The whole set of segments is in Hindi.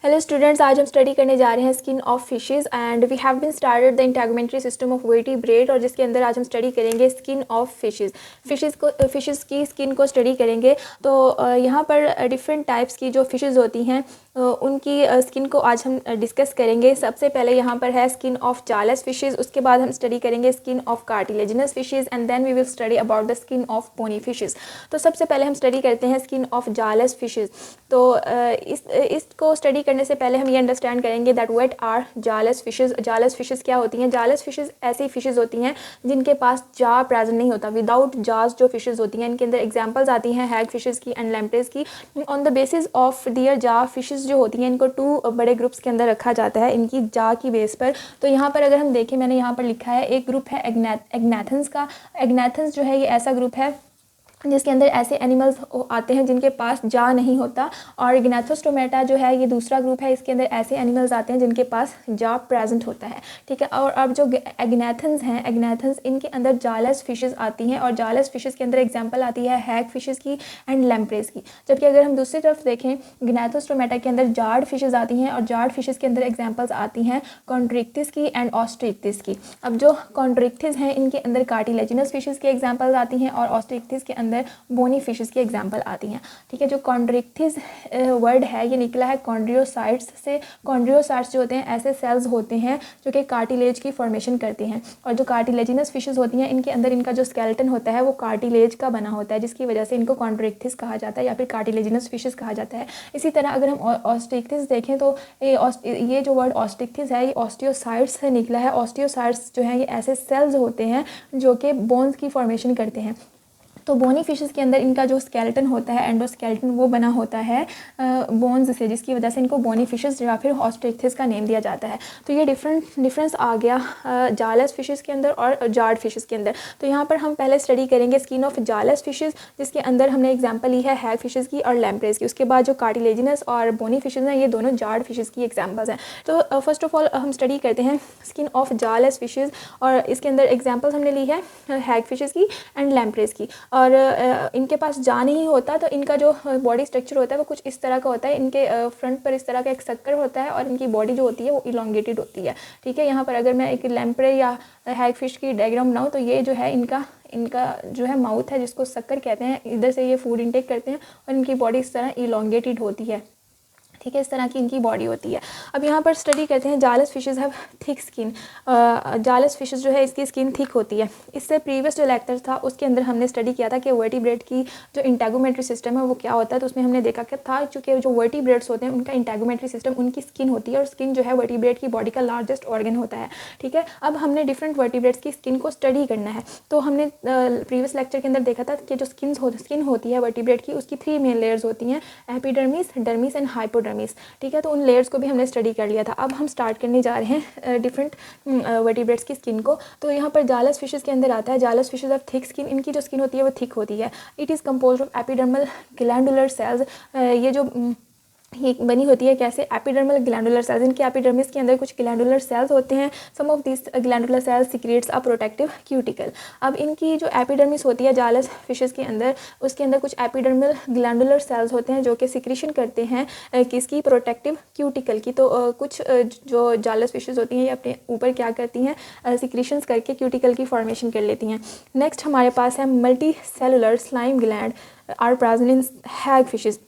हेलो स्टूडेंट्स, आज हम स्टडी करने जा रहे हैं skin of fishes and we have been started the integumentary system of vertebrate, और जिसके अंदर आज हम स्टडी करेंगे स्किन ऑफ फिशेस की स्किन को स्टडी करेंगे। तो यहाँ पर डिफरेंट टाइप्स की जो फिशेस होती हैं उनकी स्किन को आज हम डिस्कस करेंगे। सबसे पहले यहाँ पर है स्किन ऑफ जालस फिशेस, उसके बाद हम स्टडी करेंगे skin of cartilaginous fishes and then we will study about the skin of bony fishes. तो सबसे पहले हम स्टडी करते हैं स्किन ऑफ जालस फिशेस। तो इसको स्टडी करने से पहले हम ये अंडरस्टैंड करेंगे that what are jawless fishes. Jawless fishes क्या होती हैं? जालस फिशेस ऐसी फिशेस होती हैं जिनके पास जा प्रेजेंट नहीं होता, विदाउट जाज जो फिशेस होती हैं। इनके अंदर एग्जांपल्स आती हैं हैग फिशेस की एंड लैम्प्रेस की। On the basis of their jaw fishes जो होती हैं इनको 2 बड़े ग्रुप्स के अंदर रखा जाता है इनकी जा की बेस पर। तो यहाँ पर अगर हम देखें, मैंने यहाँ पर लिखा है एक ग्रुप है एग्नेथन्स का। एग्नेथन्स जो है ये ऐसा ग्रुप है जिसके अंदर ऐसे एनिमल्स आते हैं जिनके पास जा नहीं होता, और ग्नेथोस्टोमेटा जो है ये दूसरा ग्रुप है, इसके अंदर ऐसे एनिमल्स आते हैं जिनके पास जा प्रेजेंट होता है। ठीक है, और अब जो एग्नेथन्स हैं, एग्नेथन्स इनके अंदर जालस फिशेस आती हैं, और जालस फिशेस के अंदर एग्जांपल आती है हैग फिशेस की एंड लैम्प्रेस की। जबकि अगर हम दूसरी तरफ देखें, ग्नेथोस्टोमेटा के अंदर जार्ड फिशेस आती हैं, और जार्ड फिशेस के अंदर एग्जाम्पल्स आती हैं कॉन्ड्रिक्टिस की एंड ऑस्ट्रिक्टिस की। अब जो कॉन्ड्रिक्टिस हैं इनके अंदर कार्टिलेजिनस फिशेस की एग्जाम्पल्स आती हैं, और ऑस्ट्रिक्टिस के अंदर बोनी फिशेस की एग्जांपल आती हैं। ठीक है, जो कॉन्ड्रिक्टिस वर्ड है ये निकला है कॉन्ड्रियोसाइट्स से। कॉन्ड्रियोसाइट्स जो होते हैं ऐसे सेल्स होते हैं जो कि कार्टिलेज की फॉर्मेशन करते हैं, और जो कार्टिलेजिनस फिशेस होती हैं इनके अंदर इनका जो स्केलेटन होता है वो कार्टिलेज का बना होता है, जिसकी वजह से इनको कॉन्ड्रिक्टिस कहा जाता है या फिर कार्टिलेजिनस फिशेस कहा जाता है। इसी तरह अगर हम ऑस्ट्रिक्टिस देखें तो ये जो वर्ड ऑस्ट्रिक्टिस है ये ऑस्टियोसाइट्स से निकला है। ऑस्टियोसाइट्स जो है ये ऐसे सेल्स होते हैं जो कि बोन्स की फॉर्मेशन करते हैं। तो बोनी फिशेस के अंदर इनका जो स्केलेटन होता है, एंडोस्केलेटन, वो बना होता है बोन्स से, जिसकी वजह से इनको बोनी फिशेस या फिर ऑस्ट्रिक्टिस का नेम दिया जाता है। तो ये डिफरेंस आ गया जालस फिशेस के अंदर और जार्ड फिशेस के अंदर। तो यहाँ पर हम पहले स्टडी करेंगे स्किन ऑफ जालस फिशेस, जिसके अंदर हमने एग्जाम्पल ली है हैग फिशेस की और लैम्प्रेस की। उसके बाद जो कार्टिलेजिनस और बोनी फिशेस हैं ये दोनों जार्ड फिशेस की एग्जाम्पल्स हैं। तो फर्स्ट ऑफ ऑल हम स्टडी करते हैं स्किन ऑफ जालस फिशेस, और इसके अंदर एग्जाम्पल्स हमने ली है हैग फिशेस की एंड लैम्प्रेस की। और इनके पास जा नहीं होता, तो इनका जो बॉडी स्ट्रक्चर होता है वो कुछ इस तरह का होता है। इनके फ्रंट पर इस तरह का एक सक्कर होता है, और इनकी बॉडी जो होती है वो इलोंगेटेड होती है। ठीक है, यहाँ पर अगर मैं एक लैम्प्रे या हैग फिश की डायग्राम बनाऊँ तो ये जो है इनका जो है माउथ है, जिसको सक्कर कहते हैं। इधर से ये फूड इनटेक करते हैं और इनकी बॉडी इस तरह इलोंगेटेड होती है। ठीक है, इस तरह की इनकी बॉडी होती है। अब यहाँ पर स्टडी करते हैं jawless fishes have thick skin. Jawless fishes जो है इसकी स्किन थिक होती है। इससे प्रीवियस जो लेक्चर था उसके अंदर हमने स्टडी किया था कि वर्टिब्रेट की जो इंटेगुमेंट्री सिस्टम है वो क्या होता है। तो उसमें हमने देखा क्या था, चूँकि जो वर्टिब्रेट्स होते हैं उनका इंटेगुमेंट्री सिस्टम उनकी स्किन होती है, और स्किन जो है वर्टिब्रेट की बॉडी का लार्जेस्ट ऑर्गन होता है। ठीक है, अब हमने डिफरेंट वर्टिब्रेट्स की स्किन को स्टडी करना है। तो हमने प्रीवियस लेक्चर के अंदर देखा था कि जो स्किन होती है वर्टिब्रेट की, उसकी 3 मेन लेयर्स होती हैं, एपिडर्मिस, डर्मिस एंड हाइपोडर्मिस। ठीक है, तो उन लेयर्स को भी हमने स्टडी कर लिया था। अब हम स्टार्ट करने जा रहे हैं डिफरेंट वर्टिब्रेट्स की स्किन को। तो यहाँ पर जालस फिशेस के अंदर आता है jawless fishes of thick skin. इनकी जो स्किन होती है वो थिक होती है। It is composed of epidermal glandular cells. ये जो ये बनी होती है कैसे? Epidermal glandular cells. इनके एपिडर्मिस के अंदर कुछ ग्लैंडुलर सेल्स होते हैं। Some of this glandular cells secretes a protective cuticle. अब इनकी जो एपिडर्मिस होती है जालस फिशेस के अंदर, उसके अंदर कुछ एपिडर्मल ग्लैंडुलर सेल्स होते हैं जो कि सिक्रीशन करते हैं किसकी? प्रोटेक्टिव क्यूटिकल की। तो कुछ जो जालस फिशेस होती हैं ये अपने ऊपर क्या करती हैं? सिक्रीशंस करके क्यूटिकल की फॉर्मेशन कर लेती हैं। नेक्स्ट हमारे पास है multicellular slime gland are present in hag fishes.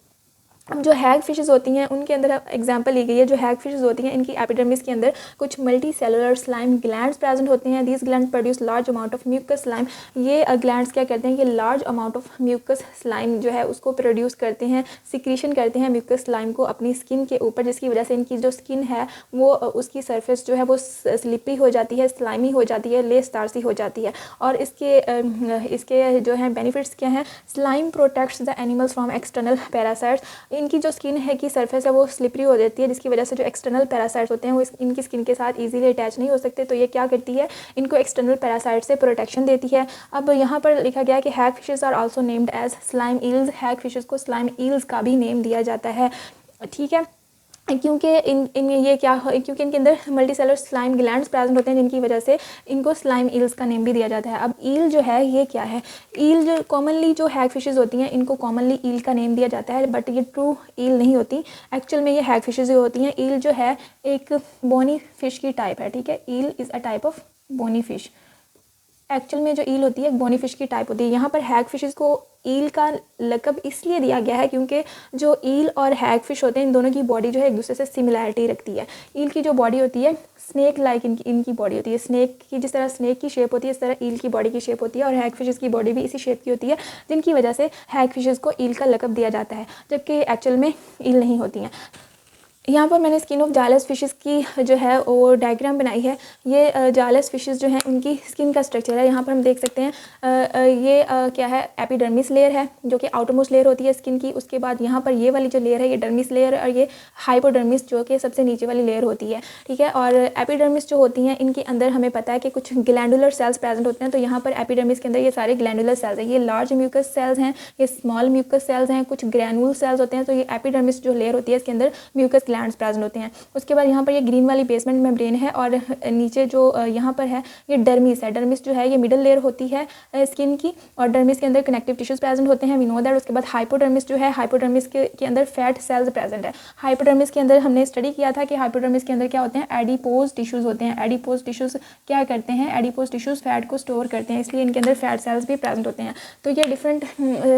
अब जो हैग फिशेस होती हैं उनके अंदर एग्जांपल ली गई है। जो हैग फिशेस होती हैं इनकी एपिडर्मिस के अंदर कुछ multicellular slime glands present होते हैं। These gland produce large amount of mucus slime. ये ग्लैंड्स क्या करते हैं? ये large amount of mucus slime जो है उसको प्रोड्यूस करते हैं, सिक्रीशन करते हैं म्यूकस स्लाइम को अपनी स्किन के ऊपर, जिसकी वजह से इनकी जो स्किन है वो उसकी सरफेस जो है वो स्लिपरी हो जाती है, स्लाइमी हो जाती है, लेसदार सी हो जाती है। और इसके जो है बेनिफिट्स क्या हैं? Slime protects the animals from external parasites. इनकी जो स्किन है की सरफेस है वो स्लिपरी हो जाती है, जिसकी वजह से जो एक्सटर्नल पैरासाइट्स होते हैं वो इनकी स्किन के साथ इजीली अटैच नहीं हो सकते। तो ये क्या करती है? इनको एक्सटर्नल पैरासाइट से प्रोटेक्शन देती है। अब यहाँ पर लिखा गया है कि hag fishes are also named as slime eels. Hag fishes को स्लाइम ईल्स का भी नेम दिया जाता है। ठीक है, क्योंकि इन ये क्या क्योंकि इनके अंदर multi cellular slime glands present होते हैं, जिनकी वजह से इनको स्लाइम ईल्स का नेम भी दिया जाता है। अब ईल जो है ये क्या है? ईल जो कॉमनली जो हैग फिशेस होती हैं इनको कॉमनली ईल का नेम दिया जाता है, बट ये ट्रू ईल नहीं होती। एक्चुअल में ये हैग फिशेस होती हैं। ईल जो है एक बोनी फिश की टाइप है, ठीक है। Eel is a type of bony fish. Actual में जो ईल होती है एक बोनी फिश की टाइप होती है। यहाँ पर हैग फिशेस को ईल का लक़ब इसलिए दिया गया है क्योंकि जो ईल और हैग फिश होते हैं इन दोनों की बॉडी जो है एक दूसरे से सिमिलैरिटी रखती है। ईल की जो बॉडी होती है स्नेक लाइक इनकी बॉडी होती है। स्नेक की जिस तरह स्नेक की शेप होती है इस तरह ईल की बॉडी की शेप होती है, और हैग फिशेस की बॉडी भी इसी शेप की होती है, जिनकी वजह से हैग फिशेस को ईल का लक़ब दिया जाता है, जबकि एक्चुअल में ईल नहीं होती हैं। यहाँ पर मैंने स्किन ऑफ जालस फिशेस की जो है वो डायग्राम बनाई है। ये जालस फिशेस जो हैं उनकी स्किन का स्ट्रक्चर है। यहाँ पर हम देख सकते हैं ये क्या है, एपिडर्मिस लेयर है जो कि आउटर मोस्ट लेयर होती है स्किन की। उसके बाद यहाँ पर ये वाली जो लेयर है ये डर्मिस लेयर है, और ये हाइपोडर्मिस जो कि सबसे नीचे वाली लेयर होती है, ठीक है। और एपिडर्मिस जो होती हैं इनके अंदर हमें पता है कि कुछ ग्लैंडुलर सेल्स प्रेजेंट होते हैं। तो यहाँ पर एपिडर्मिस के अंदर ये सारे ग्लैंडुलर सेल्स हैं। ये लार्ज म्यूकस सेल्स हैं, ये स्मॉल म्यूकस सेल्स हैं, कुछ ग्रैनुल सेल्स होते हैं। तो ये एपिडर्मिस जो लेयर होती है इसके अंदर म्यूकस ग्लैंड्स प्रेजेंट होते हैं। उसके बाद यहाँ पर ये ग्रीन वाली बेसमेंट मेम्ब्रेन है, और नीचे जो यहाँ पर है ये डर्मिस है। डर्मिस जो है ये मिडल लेयर होती है स्किन की, और डर्मिस के अंदर कनेक्टिव टिश्यूज प्रेजेंट होते हैं, वी नो दैट। उसके बाद हाइपोडर्मिस जो है, हाइपोडर्मिस के अंदर फैट सेल्स प्रेजेंट है। हाइपोडर्मिस के अंदर हमने स्टडी किया था कि हाइपोडर्मिस के अंदर क्या होते हैं, एडिपोज टिश्यूज होते हैं। एडिपोज टिश्यूज क्या करते हैं, एडिपोज टिश्यूज फैट को स्टोर करते हैं, इसलिए इनके अंदर फैट सेल्स भी प्रेजेंट होते हैं। तो ये डिफरेंट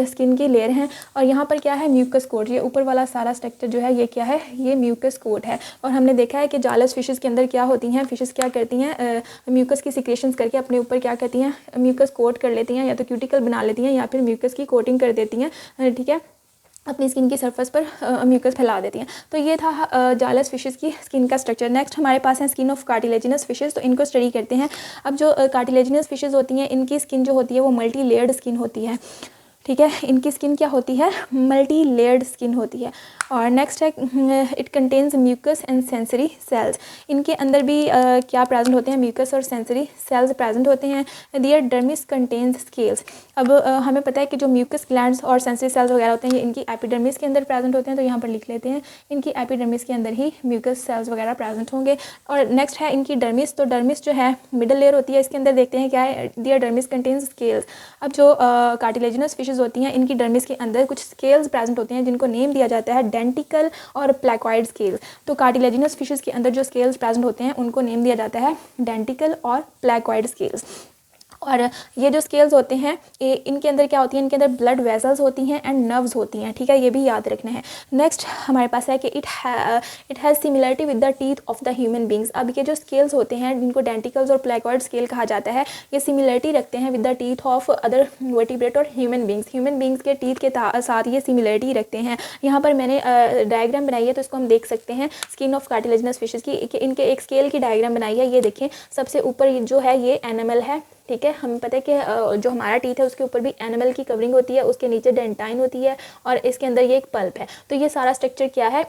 स्किन की लेयर हैं। और यहाँ पर क्या है, म्यूकस कोट। ये ऊपर वाला सारा स्ट्रक्चर जो है ये क्या है, ये म्यूकस कोट है। और हमने देखा है कि जालस फिशेस के अंदर क्या होती हैं, फिशेस क्या करती हैं, म्यूकस की सिक्रेशंस करके अपने ऊपर क्या करती हैं, म्यूकस कोट कर लेती हैं, या तो क्यूटिकल बना लेती हैं या फिर म्यूकस की कोटिंग कर देती हैं, ठीक है, अपनी स्किन की सरफेस पर म्यूकस फैला देती हैं। तो ये था जालस फिशेस की स्किन का स्ट्रक्चर। नेक्स्ट हमारे पास है स्किन ऑफ कार्टिलेजिनस फिशेस, तो इनको स्टडी करते हैं। अब जो कार्टिलेजिनस फिशेस होती हैं इनकी स्किन जो होती है वो मल्टी लेयर्ड स्किन होती है, ठीक है। इनकी स्किन क्या होती है, मल्टी लेयर्ड स्किन होती है। और नेक्स्ट है it contains mucus and sensory cells. इनके अंदर भी क्या प्रेजेंट होते हैं, म्यूकस और सेंसरी सेल्स प्रेजेंट होते हैं। दियर डर्मिस कंटेन्स स्केल्स। अब हमें पता है कि जो म्यूकस ग्लैंड्स और सेंसरी सेल्स वगैरह होते हैं ये इनकी एपिडर्मिस के अंदर प्रेजेंट होते हैं, तो यहाँ पर लिख लेते हैं इनकी एपिडर्मिस के अंदर ही म्यूकस सेल्स वगैरह प्रेजेंट होंगे। और नेक्स्ट है इनकी डर्मिस। तो डर्मिस जो है मिडल लेयर होती है, इसके अंदर देखते हैं क्या है, दियर डर्मिस कंटेन्स स्केल्स। अब जो कार्टिलेजिनस फिशेस होती हैं इनकी डर्मिस के अंदर कुछ स्केल्स प्रेजेंट होते हैं जिनको नेम दिया जाता है डेंटिकल और प्लेकॉइड स्केल्स। तो कार्टिलेजिनस फिशेस के अंदर जो स्केल्स प्रेजेंट होते हैं उनको नेम दिया जाता है डेंटिकल और प्लेकॉइड स्केल्स। और ये जो स्केल्स होते हैं ये इनके अंदर क्या होती है, इनके अंदर ब्लड वेसल्स होती हैं एंड नर्व्स होती हैं, ठीक है, ये भी याद रखना है। नेक्स्ट हमारे पास है कि it has similarity with the teeth of the human beings. अब ये जो स्केल्स होते हैं जिनको डेंटिकल्स और प्लेकॉइड स्केल कहा जाता है ये सिमिलरिटी रखते हैं with the teeth of other vertebrate और ह्यूमन बींग्स। ह्यूमन बींग्स के टीथ के साथ ये सिमिलरिटी रखते हैं। यहाँ पर मैंने डायग्राम बनाई है तो इसको हम देख सकते हैं स्किन ऑफ कार्टिलेजिनस फिशेस की, इनके एक स्केल की डायग्राम बनाई है। ये देखें सबसे ऊपर जो है ये एनिमल है, ठीक है। हमें पता है कि जो हमारा टीथ है उसके ऊपर भी एनिमल की कवरिंग होती है, उसके नीचे डेंटाइन होती है और इसके अंदर ये एक पल्प है। तो ये सारा स्ट्रक्चर क्या है,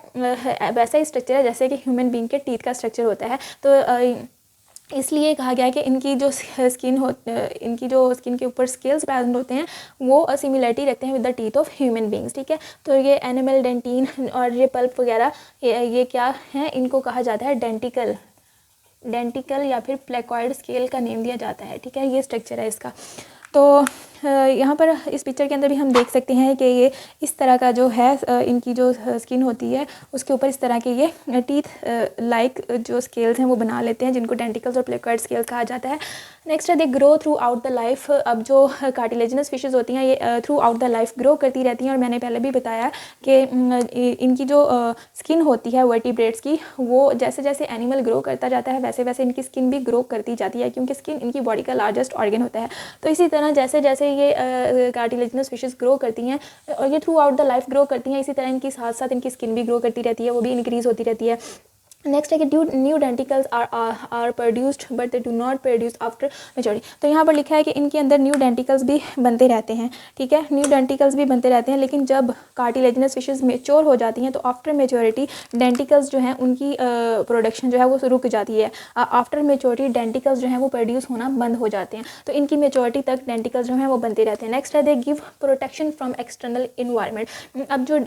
वैसा ही स्ट्रक्चर है जैसे कि ह्यूमन बींग के टीथ का स्ट्रक्चर होता है। तो इसलिए कहा गया है कि इनकी जो स्किन के ऊपर स्केल्स प्रेजेंट होते हैं वो सिमिलरिटी रखते हैं with the teeth of human beings, ठीक है। तो ये एनिमल डेंटिन और ये पल्प वगैरह ये क्या है, इनको कहा जाता है डेंटिकल या फिर प्लेकॉइड स्केल का नेम दिया जाता है, ठीक है। ये स्ट्रक्चर है इसका। तो यहाँ पर इस पिक्चर के अंदर भी हम देख सकते हैं कि ये इस तरह का जो है इनकी जो स्किन होती है उसके ऊपर इस तरह के ये टीथ लाइक जो स्केल्स हैं वो बना लेते हैं जिनको डेंटिकल्स और प्लेकॉइड स्केल्स कहा जाता है। नेक्स्ट है they grow through out the life. अब जो कार्टिलेजिनस फिशेस होती हैं ये through out the life grow करती रहती हैं, और मैंने पहले भी बताया कि इनकी जो स्किन होती है वर्टिब्रेट्स की वो जैसे जैसे एनिमल ग्रो करता जाता है वैसे वैसे इनकी स्किन भी ग्रो करती जाती है, क्योंकि स्किन इनकी बॉडी का लार्जेस्ट ऑर्गन होता है। तो इसी तरह जैसे जैसे ये कार्टिलेजिनस फिशेस ग्रो करती हैं और ये through out the life grow करती हैं, इसी तरह इनकी साथ साथ इनकी स्किन भी ग्रो करती रहती है, वो भी इंक्रीज़ होती रहती है। नेक्स्ट है कि new denticles are produced but they do not produce after maturity. तो यहाँ पर लिखा है कि इनके अंदर न्यू डेंटिकल्स भी बनते रहते हैं, ठीक है, न्यू डेंटिकल्स भी बनते रहते हैं, लेकिन जब कार्टिलेजिनस फिशेज मेच्योर हो जाती हैं तो आफ्टर मेच्योरिटी डेंटिकल्स जो हैं उनकी प्रोडक्शन जो है वो रुक जाती है। आफ्टर मेच्योरिटी डेंटिकल्स जो हैं वो प्रोड्यूस होना बंद हो जाते हैं, तो इनकी मेच्योरिटी तक डेंटिकल्स जो हैं वो बनते रहते हैं। नेक्स्ट है they give protection from external environment. अब जो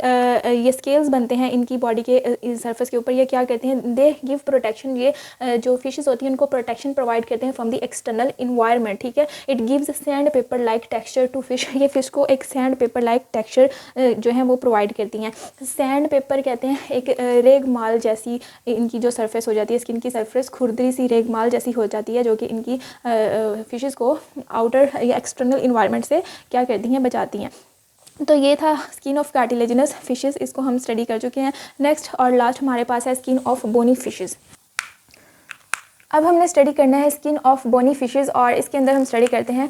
ये स्केल्स बनते हैं इनकी बॉडी के सर्फेस के ऊपर, ये क्या करते हैं, दे गिव प्रोटेक्शन, ये जो फिशेस होती हैं उनको प्रोटेक्शन प्रोवाइड करते हैं फ्रॉम द एक्सटर्नल इन्वायरमेंट, ठीक है। It gives sand paper like texture to fish, ये फिश को एक सैंड पेपर लाइक टेक्सचर जो है वो प्रोवाइड करती हैं। सैंड पेपर कहते हैं एक रेगमाल जैसी इनकी जो सरफेस हो जाती है, स्किन की सरफेस खुरदरी सी रेगमाल जैसी हो जाती है, जो कि इनकी फिशेस को आउटर या एक्सटर्नल इन्वायरमेंट से क्या करती हैं, बचाती हैं। तो ये था स्किन ऑफ कार्टिलेजिनस फिशेस, इसको हम स्टडी कर चुके हैं। नेक्स्ट और लास्ट हमारे पास है स्किन ऑफ बोनी फिशेस। अब हमने स्टडी करना है स्किन ऑफ बोनी फिशेस, और इसके अंदर हम स्टडी करते हैं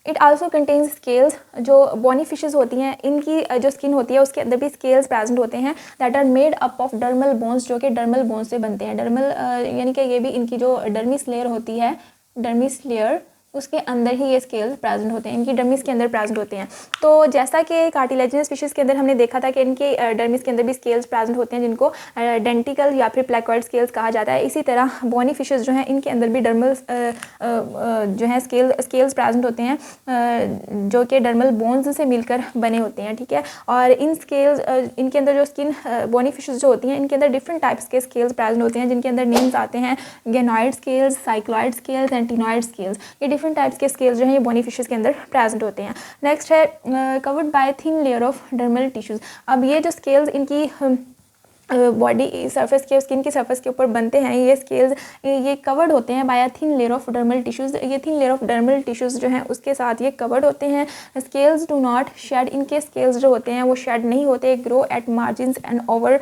इट आल्सो कंटेन्स स्केल्स। जो बोनी फिशेस होती हैं इनकी जो स्किन होती है उसके अंदर भी स्केल्स प्रेजेंट होते हैं that are made up of dermal bones, जो कि डर्मल बोन्स से बनते हैं। डर्मल यानी कि ये भी इनकी जो डर्मिस लेयर होती है, डर्मिस लेयर, उसके अंदर ही ये स्केल्स प्रेजेंट होते हैं, इनकी डर्मिस के अंदर प्रेजेंट होते हैं। तो जैसा कि कार्टिलेजिनस फिशेस के अंदर हमने देखा था कि इनके डर्मिस के अंदर भी स्केल्स प्रेजेंट होते हैं जिनको डेंटिकल या फिर प्लेकॉइड स्केल्स कहा जाता है, इसी तरह बोनी फिशेस जो हैं इनके अंदर भी डर्मल जो है स्केल्स प्रेजेंट होते हैं जो कि डर्मल बोन्स से मिलकर बने होते हैं, ठीक है। और इन स्केल्स इनके अंदर जो स्किन बोनी फिशेस जो होती हैं इनके अंदर डिफरेंट टाइप्स के स्केल्स प्रेजेंट होते हैं, जिनके अंदर नेम्स आते हैं गेनॉइड स्केल्स, साइक्लॉइड स्केल्स, एंटीनॉइड स्केल्स। ये डिफरेंट टाइप्स के स्केल्स जो हैं ये बोनी फिशेस के अंदर प्रेजेंट होते हैं। नेक्स्ट है covered by thin layer of dermal tissues. अब ये जो स्केल्स इनकी बॉडी सरफेस के, स्किन की सरफेस के ऊपर बनते हैं, ये स्केल्स ये कवर्ड होते हैं by thin layer of dermal tissues. ये thin layer of dermal tissues जो हैं उसके साथ ये कवर्ड होते हैं। स्केल्स डू नॉट शेड, इनके स्केल्स जो होते हैं वो शेड नहीं होते, grow at margins and over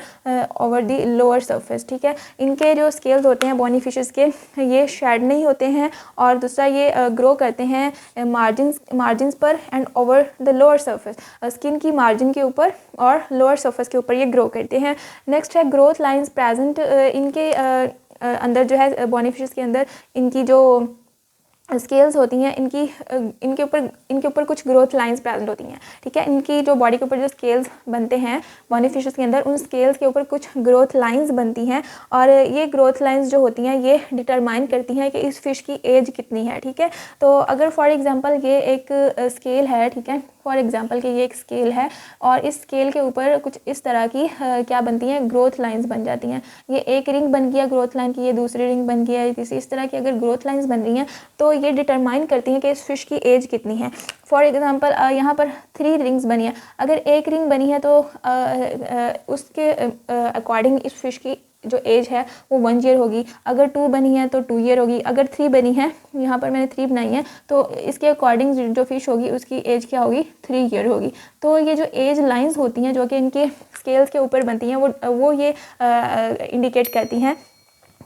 the lower surface, ठीक है। इनके जो स्केल्स होते हैं बोनी फिशेस के ये शेड नहीं होते हैं, और दूसरा ये ग्रो करते हैं मार्जिन्स पर and over the lower surface, skin की मार्जिन के ऊपर और लोअर सरफेस के ऊपर ये ग्रो करते हैं। नेक्स्ट है ग्रोथ लाइंस प्रेजेंट, इनके अंदर जो है बोनी फिशेस के अंदर इनकी जो स्केल्स होती हैं इनके ऊपर कुछ ग्रोथ लाइंस प्रेजेंट होती हैं, ठीक है। इनकी जो बॉडी के ऊपर जो स्केल्स बनते हैं बोनी फिशेस के अंदर, उन स्केल्स के ऊपर कुछ ग्रोथ लाइंस बनती हैं, और ये ग्रोथ लाइंस जो होती हैं ये डिटरमाइन करती हैं कि इस फिश की एज कितनी है, ठीक है। तो अगर फॉर एग्जांपल ये एक स्केल है, ठीक है, फॉर एग्जांपल कि ये एक स्केल है और इस स्केल के ऊपर कुछ इस तरह की क्या बनती हैं, ग्रोथ लाइंस बन जाती हैं। ये एक रिंग बन गया ग्रोथ लाइन की, ये दूसरी रिंग बन गया, इस तरह की अगर ग्रोथ लाइंस बन रही हैं तो ये डिटरमाइन करती हैं कि इस फिश की एज कितनी है। फॉर एग्जांपल यहाँ पर 3 रिंग्स बनी है, अगर एक रिंग बनी है तो उसके अकॉर्डिंग इस फिश की जो एज है वो 1 ईयर होगी। अगर 2 बनी है तो 2 ईयर होगी। अगर 3 बनी है, यहाँ पर मैंने 3 बनाई है, तो इसके अकॉर्डिंग जो फिश होगी उसकी एज क्या होगी, 3 ईयर होगी। तो ये जो एज लाइंस होती हैं जो कि इनके स्केल्स के ऊपर बनती हैं वो ये इंडिकेट करती हैं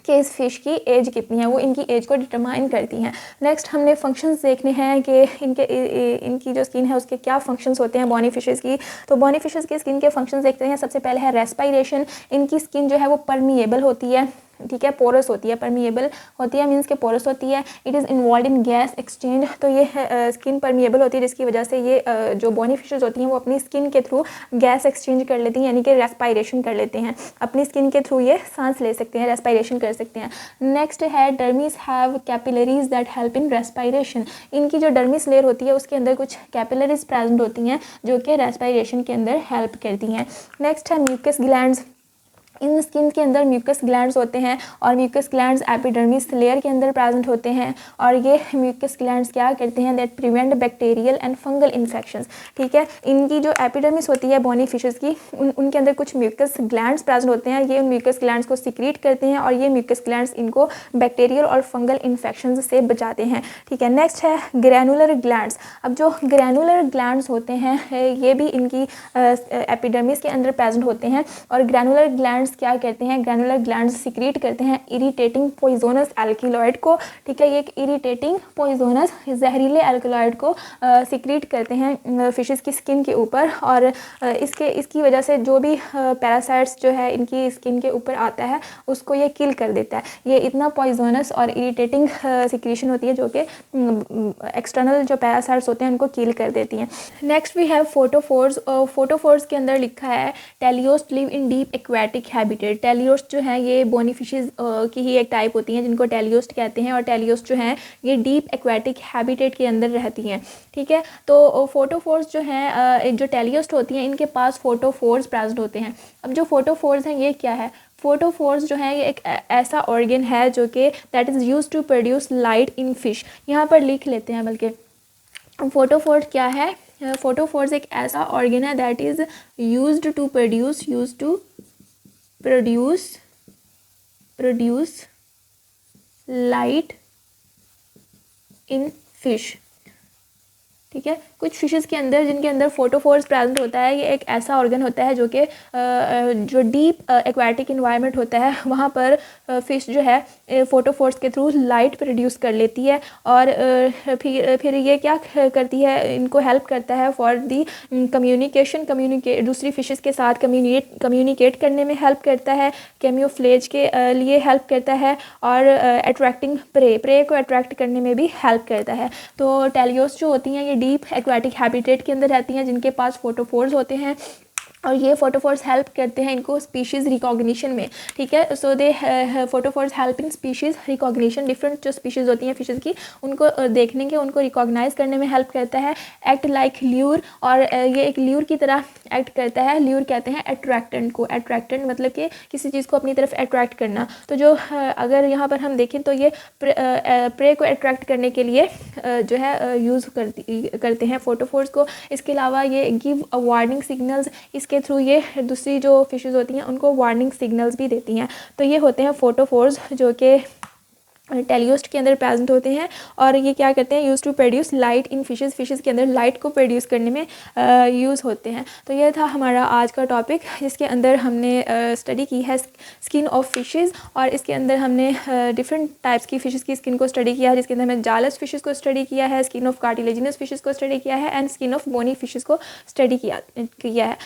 कि इस फिश की एज कितनी है, वो इनकी एज को डिटरमाइन करती हैं। नेक्स्ट हमने फंक्शंस देखने हैं कि इनकी जो स्किन है उसके क्या फंक्शंस होते हैं बोनी फिशेस की। तो बोनी फिशेस की स्किन के फंक्शंस देखते हैं। सबसे पहले है रेस्पिरेशन। इनकी स्किन जो है वो परमिएबल होती है, ठीक है, पोरस होती है, परमिएबल होती है मीन्स के पोरस होती है। It is involve in gas exchange. तो ये स्किन परमिएबल होती है जिसकी वजह से ये जो बोनी फिशेस होती हैं वो अपनी स्किन के थ्रू गैस एक्सचेंज कर लेती हैं, यानी कि रेस्पिरेशन कर लेते हैं, अपनी स्किन के थ्रू ये सांस ले सकते हैं, रेस्पिरेशन कर सकते हैं। नेक्स्ट है dermis have capillaries that help in respiration. इनकी जो डर्मिस लेयर होती है उसके अंदर कुछ कैपिलरीज प्रेजेंट होती हैं जो कि रेस्पिरेशन के अंदर हेल्प करती हैं। नेक्स्ट है म्यूकस ग्लैंड्स। इन स्किन के अंदर म्यूकस ग्लैंड्स होते हैं और म्यूकस ग्लैंड्स एपिडर्मिस लेयर के अंदर प्रेजेंट होते हैं, और ये म्यूकस ग्लैंड्स क्या करते हैं, that prevent bacterial and fungal infections, ठीक है। इनकी जो एपिडर्मिस होती है बोनी फिशेस की उनके अंदर कुछ म्यूकस ग्लैंड्स प्रेजेंट होते हैं, ये उन म्यूकस ग्लैंड्स को सिक्रीट करते हैं और ये म्यूकस ग्लैंड्स इनको बैक्टीरियल और फंगल इन्फेक्शंस से बचाते हैं, ठीक है। नेक्स्ट है ग्रैनुलर ग्लैंड्स। अब जो ग्रैनुलर ग्लैंड्स होते हैं ये भी इनकी एपिडर्मिस के अंदर प्रेजेंट होते हैं, और ग्रैनुलर ग्लैंड्स ग्लैंड्स क्या करते हैं, ग्रैनुलर ग्लैंड्स सिक्रीट करते हैं इरिटेटिंग पॉइजोनस एल्किलॉइड को, ठीक है। ये एक इरिटेटिंग पॉइजोनस जहरीले एल्किलॉइड को सिक्रीट करते हैं फिशेस की स्किन के ऊपर, और इसकी वजह से जो भी पैरासाइट्स जो है इनकी स्किन के ऊपर आता है उसको ये किल कर देता है। ये इतना पॉइजोनस और इरिटेटिंग सिक्रीशन होती है जो कि एक्सटर्नल जो पैरासाइट्स होते हैं उनको किल कर देती हैं। Next we have photophores. Photophores के अंदर लिखा है teleost live in deep aquatic habitat. Teleost जो है ये बोनी फिशेज की ही एक टाइप होती हैं जिनको टेलियोस्ट कहते हैं, और टेलियोस्ट जो हैं ये डीप एक्वेटिक हैबिटेट के अंदर रहती हैं, ठीक है। तो फोटोफोर्स जो हैं जो टेलियोस्ट होती हैं इनके पास फोटोफोर्स प्रेजेंट होते हैं। अब जो फोटोफोर्स हैं ये क्या है, फोटोफोर्स जो है ये एक ऐसा ऑर्गन है जो कि that is use to produce light in fish. यहाँ पर लिख लेते हैं बल्कि फोटोफोर्स क्या है। फोटोफोर्स एक ऐसा ऑर्गन है that is used to produce light in fish, ठीक है। कुछ फिशेस के अंदर जिनके अंदर फोटोफोर्स प्रेजेंट होता है, ये एक ऐसा ऑर्गन होता है जो कि जो डीप एक्वेटिक इन्वायरमेंट होता है वहाँ पर फ़िश जो है फोटोफोर्स के थ्रू लाइट प्रोड्यूस कर लेती है, और फिर ये क्या करती है, इनको हेल्प करता है फॉर दी कम्युनिकेशन, दूसरी फिशेस के साथ कम्युनिकेट करने में हेल्प करता है, कैमियोफ्लेज के लिए हेल्प करता है, और अट्रैक्टिंग प्रे को अट्रैक्ट करने में भी हेल्प करता है। तो टेलियोस जो होती हैं ये डीप एक्वेटिक हैबिटेट के अंदर रहती हैं जिनके पास फोटोफोर्स होते हैं, और ये फोटोफोर्स हेल्प करते हैं इनको स्पीशीज़ रिकॉग्निशन में, ठीक है। So they photophores help in species recognition. Different जो स्पीशीज़ होती हैं फिशेज़ की उनको देखने के, उनको रिकॉग्नाइज करने में हेल्प करता है। एक्ट लाइक ल्यूर, और ये एक ल्यूर की तरह एक्ट करता है। ल्यूर कहते हैं अट्रैक्टेंट को, अट्रैक्टेंट मतलब कि किसी चीज़ को अपनी तरफ अट्रैक्ट करना। तो जो अगर यहाँ पर हम देखें तो ये प्रे को अट्रैक्ट करने के लिए जो है यूज़ करते हैं फोटोफोर्स को। इसके अलावा ये गिव वार्निंग सिग्नल्स, इसके थ्रू ये दूसरी जो फिशेस होती हैं उनको वार्निंग सिग्नल्स भी देती हैं। तो ये होते हैं फोटोफोर्स जो कि टेलियोस्ट के अंदर प्रेजेंट होते हैं, और ये क्या करते हैं, use to produce light in fishes के अंदर लाइट को प्रोड्यूस करने में यूज़ होते हैं। तो ये था हमारा आज का टॉपिक जिसके अंदर हमने स्टडी की है स्किन ऑफ फिशेस, और इसके अंदर हमने डिफरेंट टाइप्स की फिशेस की स्किन को स्टडी किया है, जिसके अंदर हमने जालस फिशेस को स्टडी किया है, स्किन ऑफ कार्टिलेजिनस फिशेस को स्टडी किया है, and skin of bony fishes को स्टडी किया है।